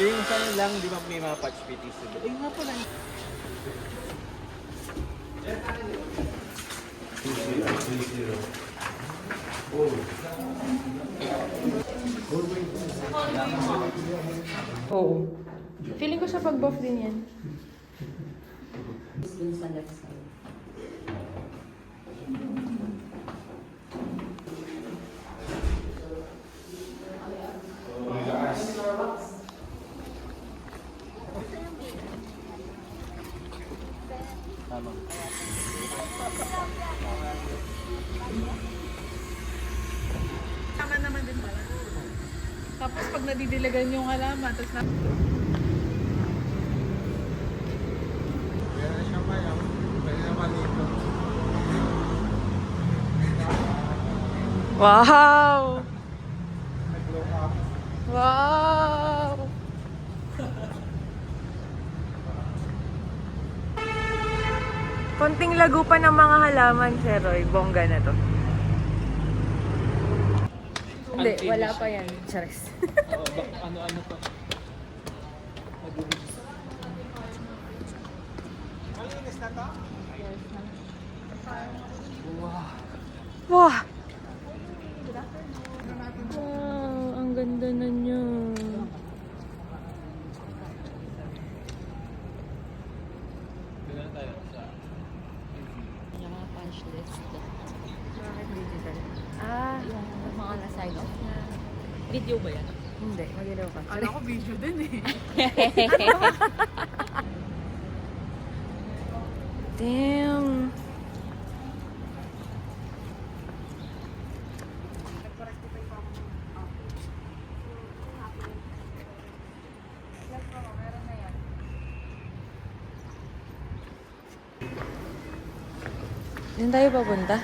Hindi, yung sa'yo lang, di ba may mga patch PTC? Eh, nga pala. Oo. Feeling ko sa pag-buff din yan. Dun sa left side. Tama. Tama naman din pala. Tapos pag nadidilagan yung halaman, tapos na... Kaya na siya kaya. Kaya naman dito. Wow! Nag-low up. Wow! Konting lago pa ng mga halaman, Sir Roy. Bongga na to. Hindi, wala pa yan. Charis. Oo, ano to? Malinis na to? Wow. Wow! Wow, ang ganda na niya. Doon na tayo sa... Yung mga punch list. Bakit digital? Yung mga na-sign off na. Video ba yan? Hindi, magilaw ka. Ano ko video din eh. Damn! Saan tayo papunta?